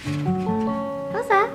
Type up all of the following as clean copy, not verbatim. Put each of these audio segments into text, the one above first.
What's that?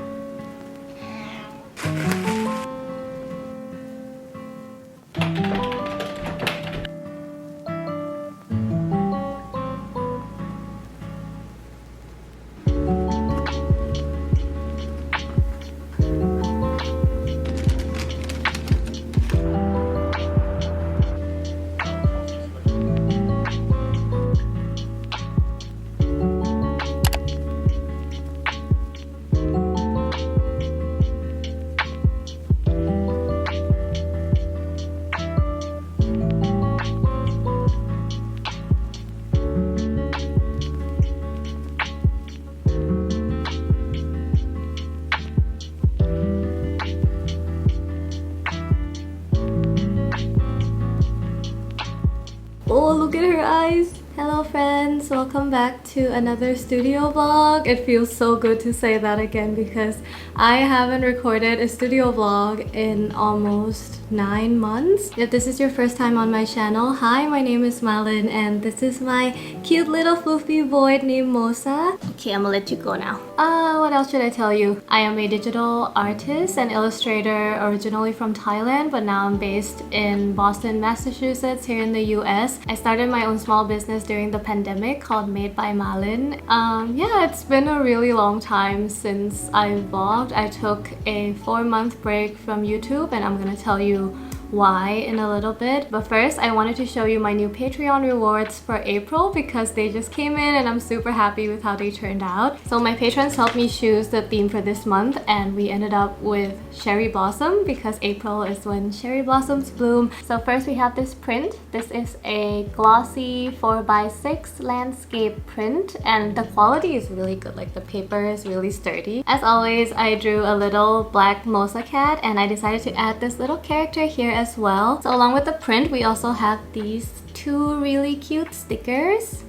Oh, look at her eyes! Hello friends, welcome back to another studio vlog. It feels so good to say that again because I haven't recorded a studio vlog in almost 9 months. If this is your first time on my channel, hi, my name is Malin and this is my cute little fluffy boy named Mosa. Okay, I'm gonna let you go now. What else should I tell you? I am a digital artist and illustrator originally from Thailand, but now I'm based in Boston, Massachusetts, here in the US. I started my own small business during the pandemic called Made by Malin. Yeah, it's been a really long time since I vlogged. I took a 4-month break from YouTube and I'm gonna tell you why in a little bit. But first, I wanted to show you my new Patreon rewards for April because they just came in and I'm super happy with how they turned out. So my patrons helped me choose the theme for this month and we ended up with cherry blossom because April is when cherry blossoms bloom. So first we have this print. This is a glossy 4x6 landscape print and the quality is really good. Like the paper is really sturdy. As always, I drew a little black Mosa cat and I decided to add this little character here as well. So along with the print, we also have these 2 really cute stickers.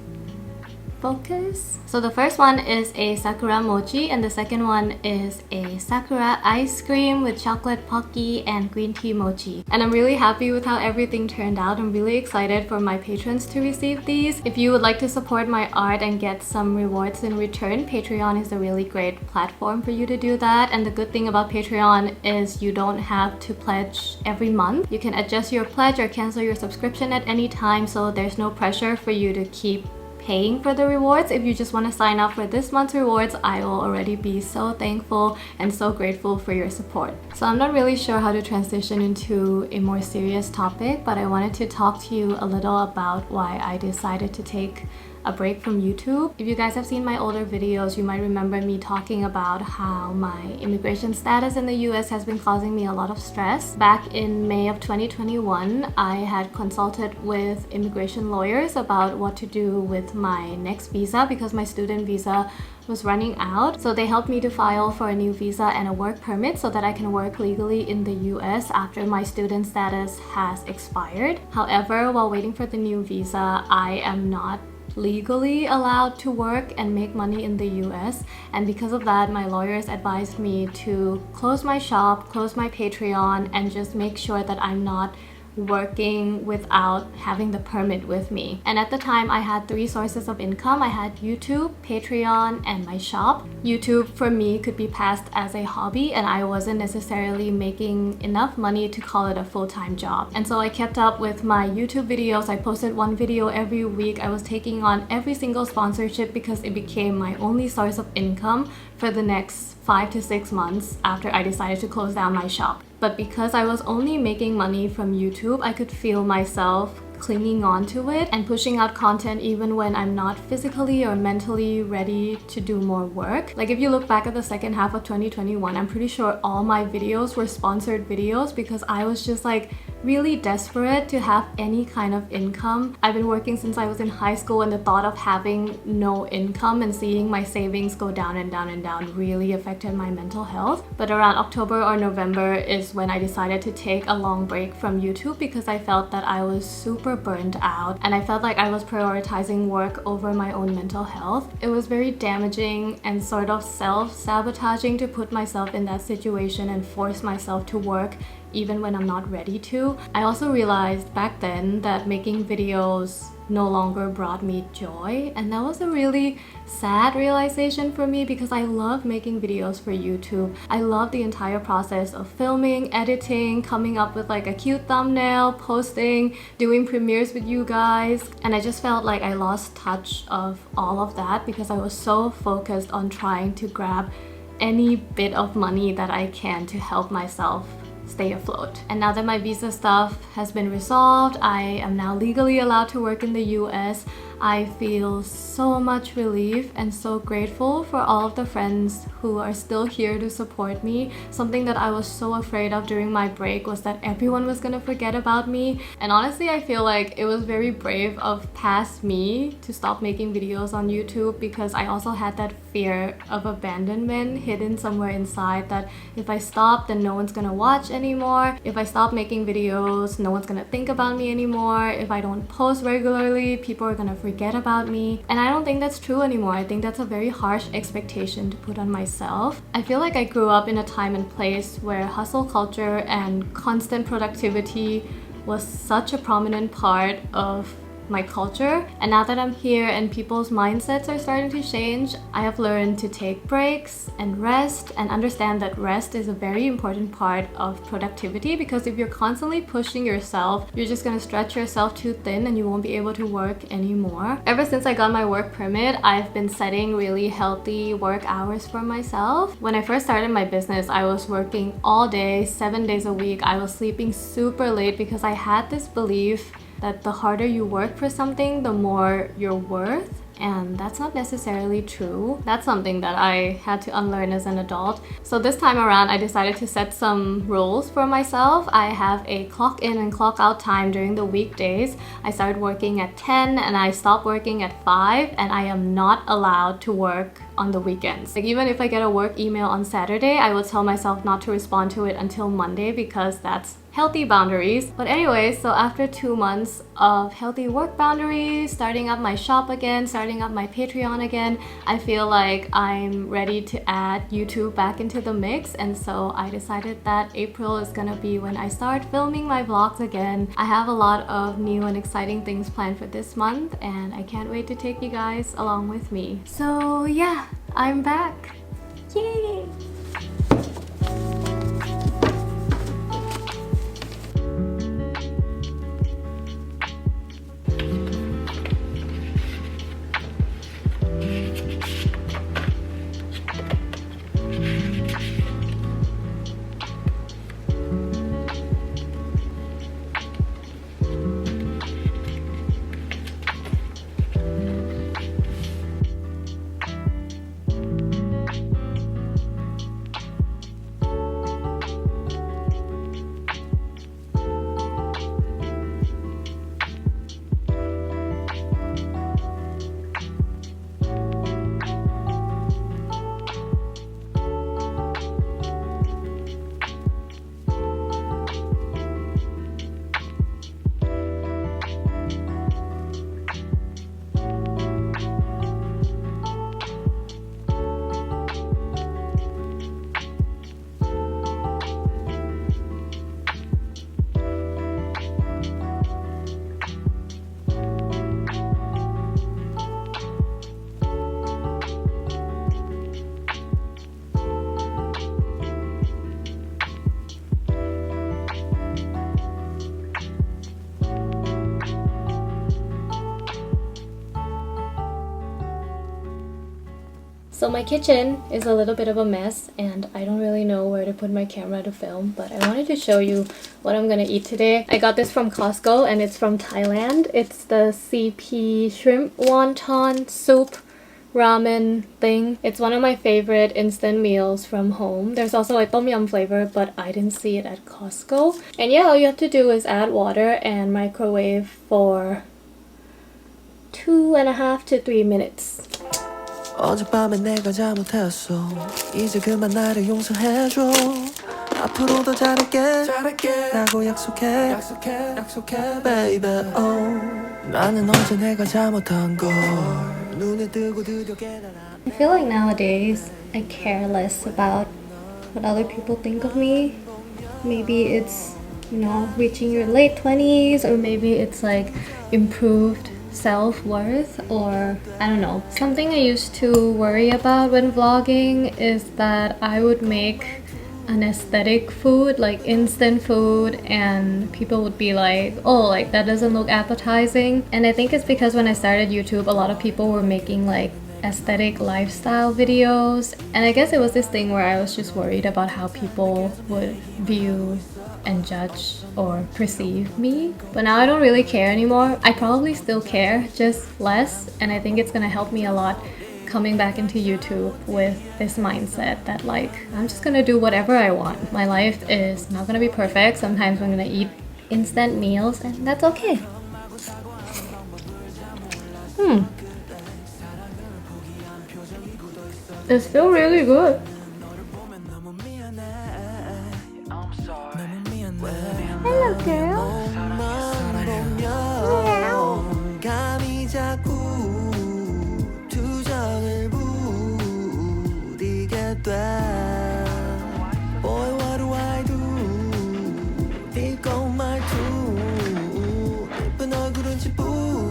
Focus. So the first one is a sakura mochi and the second one is a sakura ice cream with chocolate pocky and green tea mochi. And I'm really happy with how everything turned out. I'm really excited for my patrons to receive these. If you would like to support my art and get some rewards in return, Patreon is a really great platform for you to do that. And the good thing about Patreon is you don't have to pledge every month. You can adjust your pledge or cancel your subscription at any time, so there's no pressure for you to keep paying for the rewards. If you just want to sign up for this month's rewards, I will already be so thankful and so grateful for your support. So I'm not really sure how to transition into a more serious topic, but I wanted to talk to you a little about why I decided to take a break from YouTube. If you guys have seen my older videos, you might remember me talking about how my immigration status in the US has been causing me a lot of stress. Back in May of 2021, I had consulted with immigration lawyers about what to do with my next visa because my student visa was running out. So they helped me to file for a new visa and a work permit so that I can work legally in the US after my student status has expired. However, while waiting for the new visa, I am not legally allowed to work and make money in the US, and because of that my lawyers advised me to close my shop, close my Patreon, and just make sure that I'm not working without having the permit with me. And at the time I had 3 sources of income. I had YouTube, Patreon, and my shop. YouTube for me could be passed as a hobby and I wasn't necessarily making enough money to call it a full-time job. And so I kept up with my YouTube videos. I posted 1 video every week. I was taking on every single sponsorship because it became my only source of income for the next 5 to 6 months after I decided to close down my shop. But because I was only making money from YouTube, I could feel myself clinging on to it and pushing out content even when I'm not physically or mentally ready to do more work. Like if you look back at the second half of 2021, I'm pretty sure all my videos were sponsored videos because I was just like really desperate to have any kind of income. I've been working since I was in high school and the thought of having no income and seeing my savings go down and down and down really affected my mental health. But around October or November is when I decided to take a long break from YouTube because I felt that I was super burnt out and I felt like I was prioritizing work over my own mental health. It was very damaging and sort of self-sabotaging to put myself in that situation and force myself to work even when I'm not ready to. I also realized back then that making videos no longer brought me joy, and that was a really sad realization for me because I love making videos for YouTube. I love the entire process of filming, editing, coming up with like a cute thumbnail, posting, doing premieres with you guys, and I just felt like I lost touch of all of that because I was so focused on trying to grab any bit of money that I can to help myself stay afloat. And now that my visa stuff has been resolved, I am now legally allowed to work in the US. I feel so much relief and so grateful for all of the friends who are still here to support me. Something that I was so afraid of during my break was that everyone was gonna forget about me. And honestly, I feel like it was very brave of past me to stop making videos on YouTube because I also had that fear of abandonment hidden somewhere inside, that if I stop, then no one's gonna watch anymore. If I stop making videos, no one's gonna think about me anymore. If I don't post regularly, people are gonna forget about me. And I don't think that's true anymore. I think that's a very harsh expectation to put on myself. I feel like I grew up in a time and place where hustle culture and constant productivity was such a prominent part of my culture. And now that I'm here and people's mindsets are starting to change, I have learned to take breaks and rest and understand that rest is a very important part of productivity, because if you're constantly pushing yourself, you're just gonna stretch yourself too thin and you won't be able to work anymore. Ever since I got my work permit, I've been setting really healthy work hours for myself. When I first started my business, I was working all day, 7 days a week. I was sleeping super late because I had this belief that the harder you work for something, the more you're worth. And that's not necessarily true. That's something that I had to unlearn as an adult. So this time around, I decided to set some rules for myself. I have a clock in and clock out time during the weekdays. I started working at 10 and I stopped working at 5, and I am not allowed to work on the weekends. Like, even if I get a work email on Saturday, I will tell myself not to respond to it until Monday because that's healthy boundaries. But anyway, so after 2 months of healthy work boundaries, starting up my shop again, starting up my Patreon again, I feel like I'm ready to add YouTube back into the mix. And so I decided that April is gonna be when I start filming my vlogs again. I have a lot of new and exciting things planned for this month, and I can't wait to take you guys along with me. So yeah, I'm back. Yay! So my kitchen is a little bit of a mess and I don't really know where to put my camera to film, but I wanted to show you what I'm gonna eat today. I got this from Costco and it's from Thailand. It's the CP shrimp wonton soup ramen thing. It's one of my favorite instant meals from home. There's also a tom yum flavor, but I didn't see it at Costco. And yeah, all you have to do is add water and microwave for 2.5 to 3 minutes. 어젯밤에 내가 잘못했어. 이제 그만 나를 용서해줘. 앞으로도 잘할게 라고 약속해 baby. 나는 어제 내가 잘못한 걸 눈에 뜨고 드디어 깨달아. I feel like nowadays I care less about what other people think of me maybe it's, reaching your late 20s, or maybe it's like improved self-worth, or I don't know. Something I used to worry about when vlogging is that I would make an aesthetic food, like instant food, and people would be like, oh, like that doesn't look appetizing. And I think it's because when I started YouTube, a lot of people were making like aesthetic lifestyle videos, and I guess it was this thing where I was just worried about how people would view and judge or perceive me. But now I don't really care anymore. I probably still care, just less, and I think it's gonna help me a lot coming back into YouTube with this mindset that like I'm just gonna do whatever I want. My life is not gonna be perfect. Sometimes I'm gonna eat instant meals, and that's okay. It's still really good. Hello, girl. 감이 자꾸 두 점을 부리게 돼. Boy, what do I do? 이건 말투 예쁜 얼굴은 지푸둥해지네.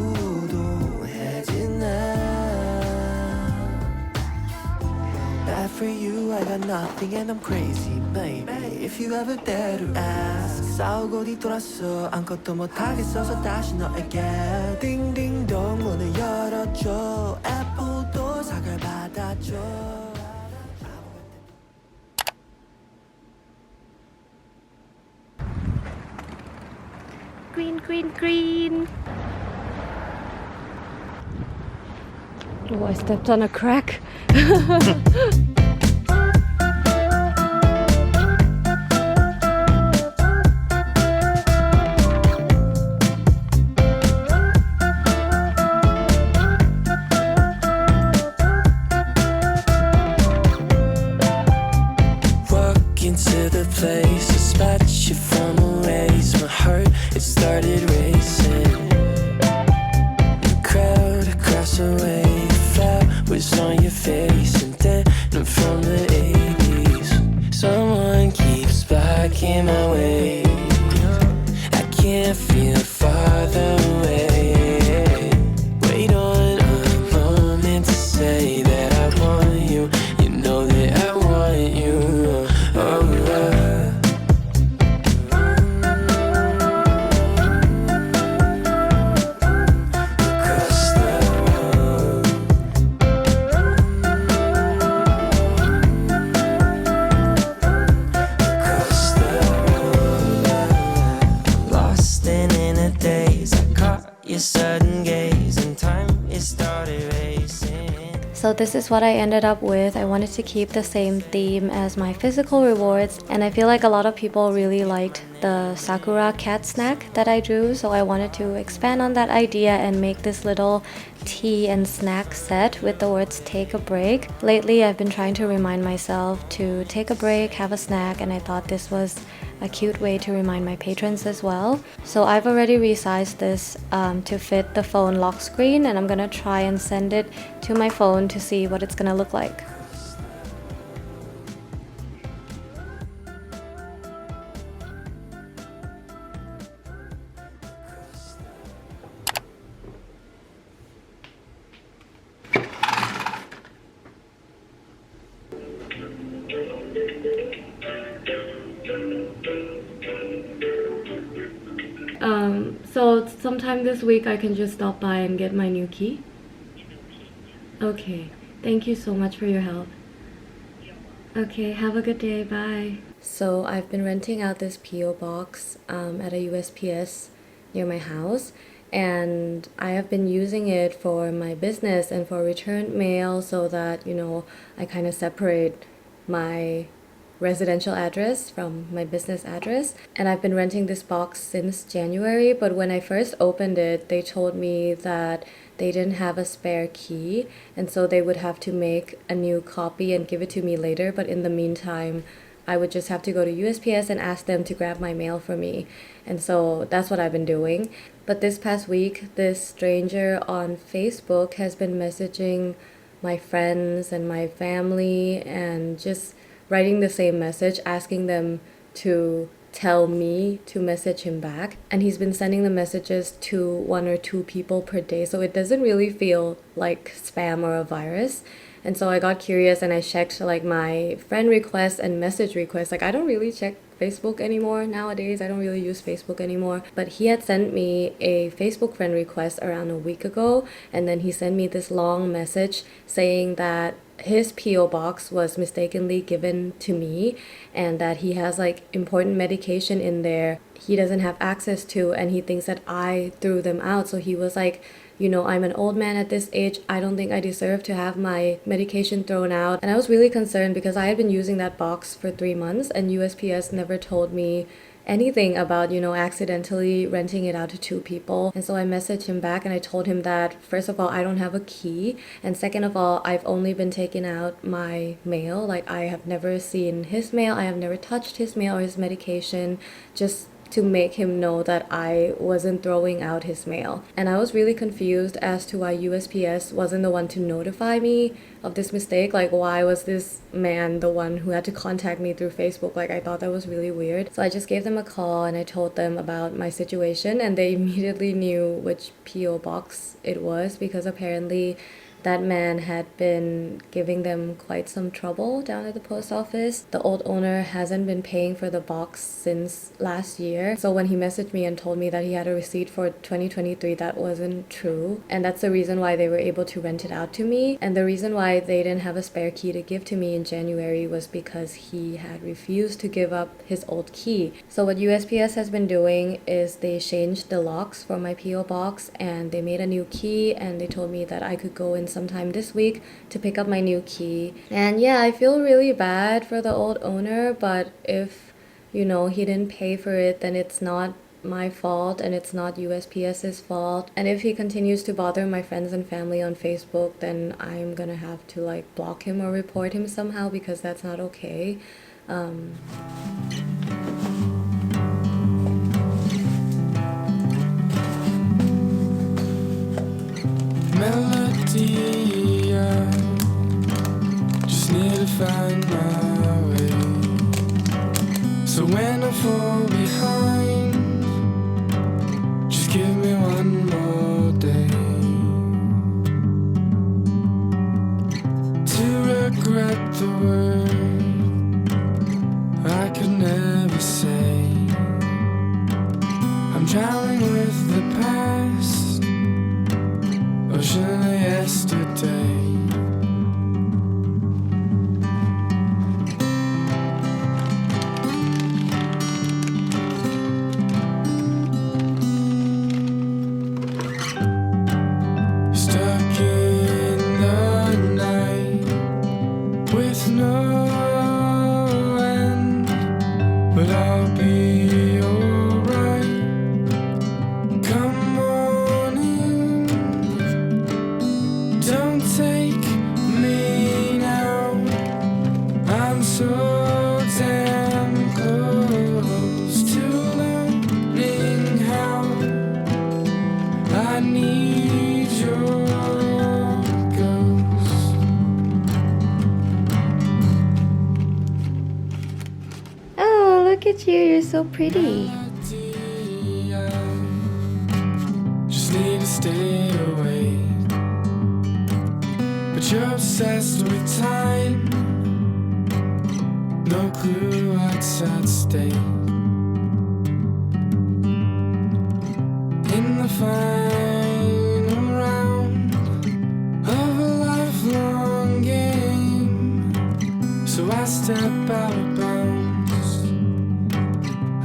Bad for you, I got nothing and I'm crazy, baby. If you ever dare to ask, 싸우고 뒤돌았어. 아무것도 못하겠어서 다시 너에게 딩딩동 문을 열어줘. 애플도 사과를 받아줘. Green, green, green. Oh, I stepped on a crack. Walk into the place, a spot you from a race. My heart, it started racing. The crowd across the way, flowers on your face, and then I'm from the 80s. Someone keeps blocking my way. I can't feel farther away. Wait on a moment to say that I want you. You know that I want you. Oh, across the road. Across the road. Lost and in a daze, I caught your sudden gaze, and time it started racing. So this is what I ended up with. I wanted to keep the same theme as my physical rewards, and I feel like a lot of people really liked the Sakura cat snack that I drew, so I wanted to expand on that idea and make this little tea and snack set with the words take a break. Lately I've been trying to remind myself to take a break, have a snack, and I thought this was a cute way to remind my patrons as well. So I've already resized this to fit the phone lock screen, and I'm gonna try and send it to my phone to see what it's gonna look like. So sometime this week I can just stop by and get my new key? Okay, thank you so much for your help. Okay, have a good day, bye. So I've been renting out this P.O Box at a USPS near my house, and I have been using it for my business and for returned mail so that, I kind of separate my residential address from my business address. And I've been renting this box since January, but when I first opened it, they told me that they didn't have a spare key, and so they would have to make a new copy and give it to me later. But in the meantime, I would just have to go to USPS and ask them to grab my mail for me. And so that's what I've been doing. But this past week, this stranger on Facebook has been messaging my friends and my family and just writing the same message, asking them to tell me to message him back, and he's been sending the messages to 1 or 2 people per day, so it doesn't really feel like spam or a virus. And so I got curious and I checked like my friend requests and message requests. Like I don't really check Facebook anymore nowadays. I don't really use Facebook anymore. But he had sent me a Facebook friend request around a week ago, and then he sent me this long message saying that his P.O box was mistakenly given to me and that he has like important medication in there he doesn't have access to, and he thinks that I threw them out. So he was like, you know, I'm an old man at this age. I don't think I deserve to have my medication thrown out. And I was really concerned because I had been using that box for 3 months and USPS never told me anything about, you know, accidentally renting it out to 2 people. And so I messaged him back and I told him that, first of all, I don't have a key. And second of all, I've only been taking out my mail. Like I have never seen his mail. I have never touched his mail or his medication. Just to make him know that I wasn't throwing out his mail. And I was really confused as to why USPS wasn't the one to notify me of this mistake. Like why was this man the one who had to contact me through Facebook? Like I thought that was really weird. So I just gave them a call and I told them about my situation, and they immediately knew which P.O box it was because apparently that man had been giving them quite some trouble down at the post office. The old owner hasn't been paying for the box since last year. So when he messaged me and told me that he had a receipt for 2023, that wasn't true. And that's the reason why they were able to rent it out to me. And the reason why they didn't have a spare key to give to me in January was because he had refused to give up his old key. So what USPS has been doing is they changed the locks for my P.O box and they made a new key, and they told me that I could go in sometime this week to pick up my new key. And yeah, I feel really bad for the old owner, but if, you know, he didn't pay for it, then it's not my fault and it's not USPS's fault. And if he continues to bother my friends and family on Facebook, then I'm gonna have to like block him or report him somehow because that's not okay. Melody, I just need to find my way. So when I fall behind, just give me one more day to regret the word I could never say. I'm drowning with the past, ocean of yesterday. Stuck in the night with no end, but I'll be alright. Come on in, don't take me now. I'm so damn close to learning how. I need your ghost. Oh, look at you, you're so pretty. Just need to stay awake, but you're obsessed with time. No clue what's at stake. In the final round of a lifelong game, so I step out of bounds.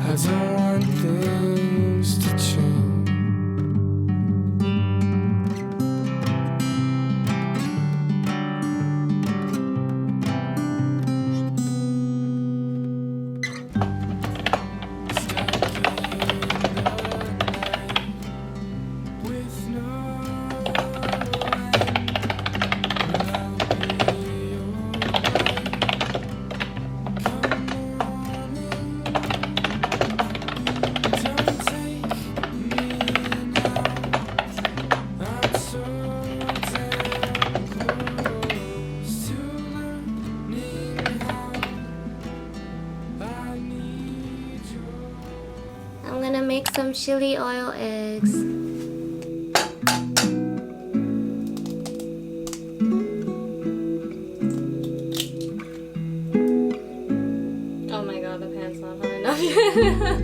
I don't want things to change. Come some chili oil eggs. Oh my god, the pan's not hot enough yet.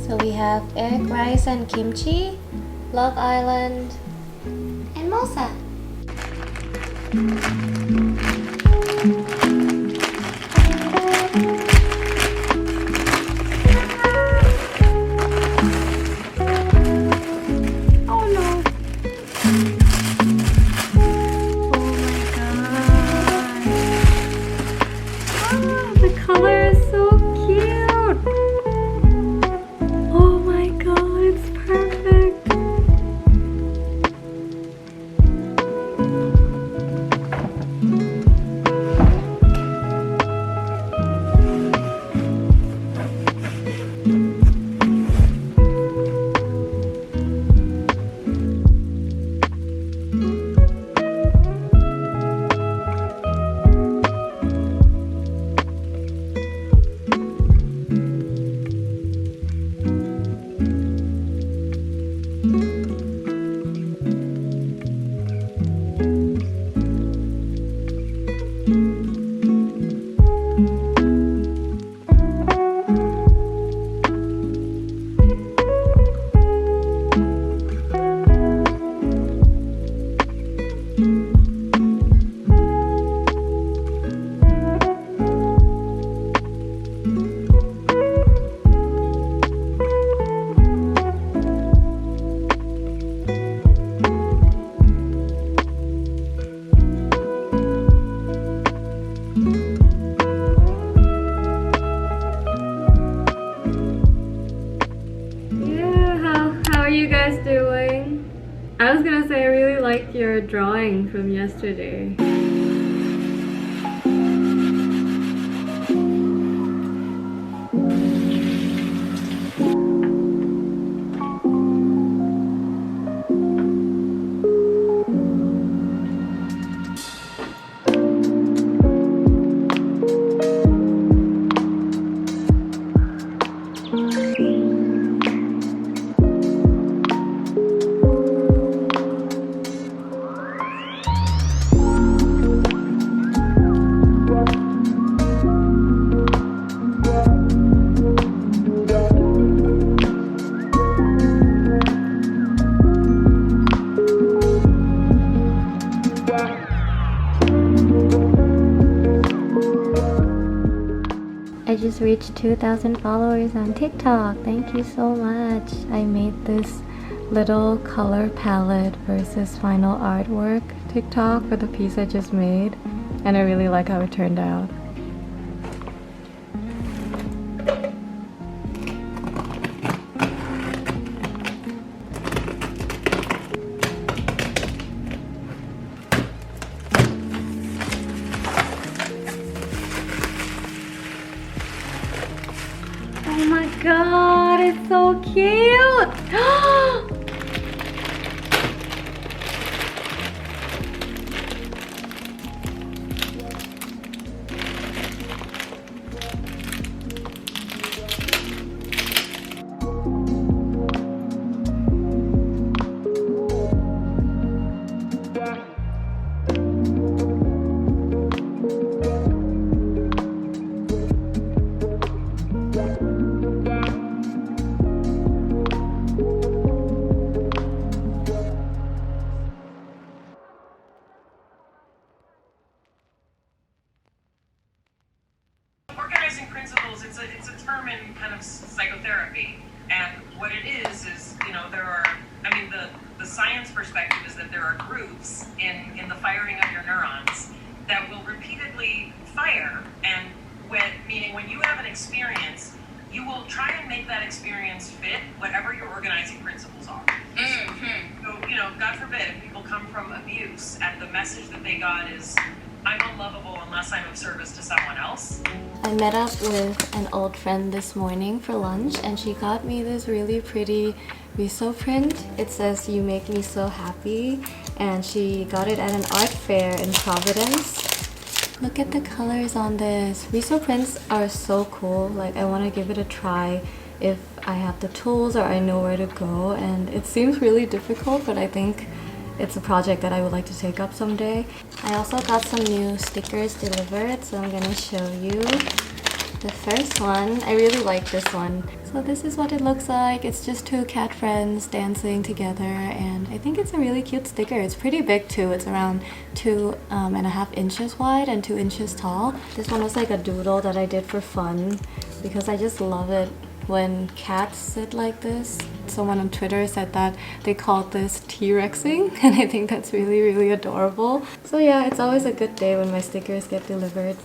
So we have egg, rice, and kimchi, Love Island, and mosa. Oh no! Oh my god! Oh, the color is so cute! Oh my god, it's perfect! How are you guys doing? I was gonna say I really liked your drawing from yesterday. I just reached 2,000 followers on TikTok. Thank you so much. I made this little color palette versus final artwork TikTok for the piece I just made, and I really like how it turned out. Oh my god, it's so cute! principles, it's a term in kind of psychotherapy. And what it is, you know, there are, I mean, the science perspective is that there are grooves in the firing of your neurons that will repeatedly fire. And meaning when you have an experience, you will try and make that experience fit whatever your organizing principles are. you know, God forbid, if people come from abuse and the message that they got is, I'm unlovable unless I'm of service to someone else. I met up with an old friend this morning for lunch and she got me this really pretty 𝒕𝒣 print. It says, "You make me so happy," and she got it at an art fair in Providence. Look at the colors on this. 𝒕𝒣 prints are so cool. Like, I want to give it a try if I have the tools or I know where to go, and it seems really difficult, but I think it's a project that I would like to take up someday. I also got some new stickers delivered, so I'm gonna show you. The first one, I really like this one. So this is what it looks like. It's just two cat friends dancing together, and I think it's a really cute sticker. It's pretty big too. It's around 2.5 inches wide and 2 inches tall. This one was like a doodle that I did for fun because I just love it when cats sit like this. Someone on Twitter said that they called this T-Rexing, and I think that's really, really adorable. So yeah, it's always a good day when my stickers get delivered.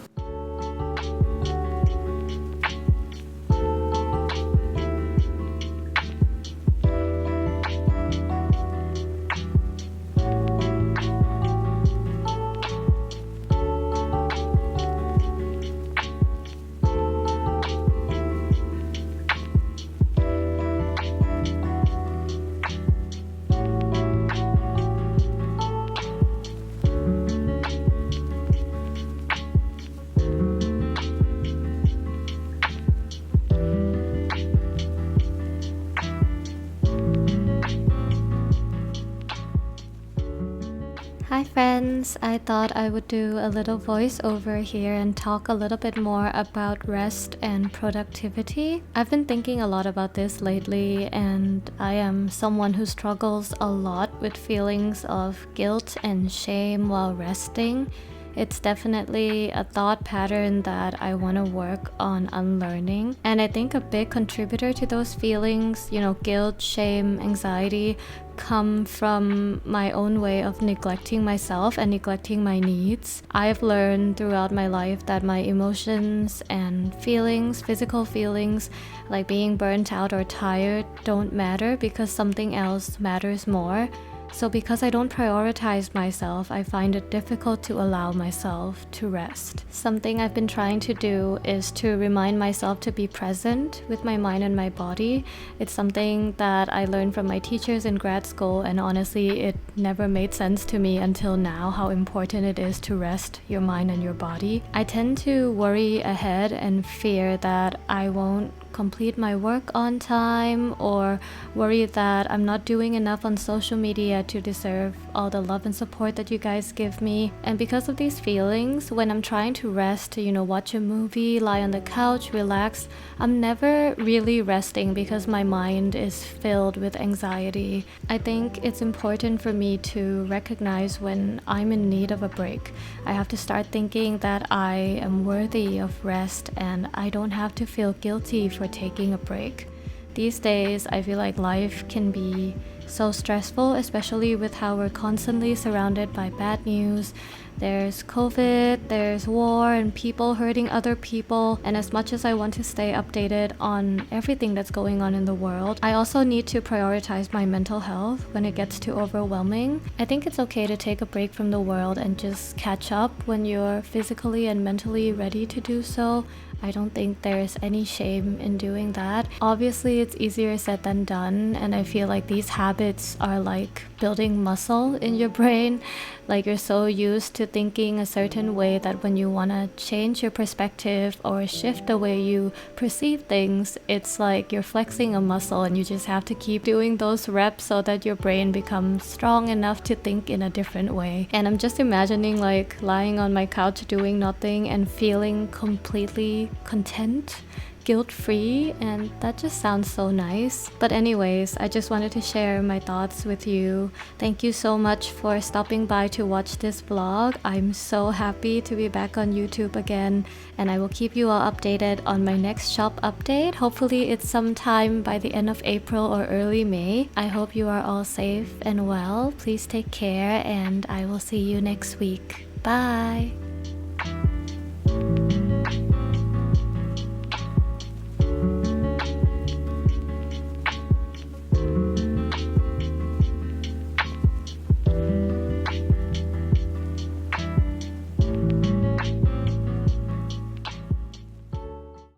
Hi friends, I thought I would do a little voiceover here and talk a little bit more about rest and productivity. I've been thinking a lot about this lately, and I am someone who struggles a lot with feelings of guilt and shame while resting. It's definitely a thought pattern that I want to work on unlearning. And I think a big contributor to those feelings, guilt, shame, anxiety, come from my own way of neglecting myself and neglecting my needs. I've learned throughout my life that my emotions and feelings, physical feelings, like being burnt out or tired, don't matter because something else matters more. So because I don't prioritize myself, I find it difficult to allow myself to rest. Something I've been trying to do is to remind myself to be present with my mind and my body. It's something that I learned from my teachers in grad school, and honestly, it never made sense to me until now how important it is to rest your mind and your body. I tend to worry ahead and fear that I won't complete my work on time, or worry that I'm not doing enough on social media to deserve all the love and support that you guys give me. And because of these feelings, when I'm trying to rest, watch a movie, lie on the couch, relax, I'm never really resting because my mind is filled with anxiety. I think it's important for me to recognize when I'm in need of a break. I have to start thinking that I am worthy of rest and I don't have to feel guilty for taking a break. These days, I feel like life can be so stressful, especially with how we're constantly surrounded by bad news. There's COVID, there's war, and people hurting other people. And as much as I want to stay updated on everything that's going on in the world, I also need to prioritize my mental health when it gets too overwhelming. I think it's okay to take a break from the world and just catch up when you're physically and mentally ready to do so. I don't think there's any shame in doing that. Obviously, it's easier said than done, and I feel like these habits are like building muscle in your brain. Like, you're so used to thinking a certain way that when you want to change your perspective or shift the way you perceive things, it's like you're flexing a muscle and you just have to keep doing those reps so that your brain becomes strong enough to think in a different way. And I'm just imagining like lying on my couch doing nothing and feeling completely content, guilt-free, and that just sounds so nice. But anyways, I just wanted to share my thoughts with you. Thank you so much for stopping by to watch this vlog. I'm so happy to be back on YouTube again, and I will keep you all updated on my next shop update. Hopefully it's sometime by the end of April or early May. I hope you are all safe and well. Please take care, and I will see you next week. Bye!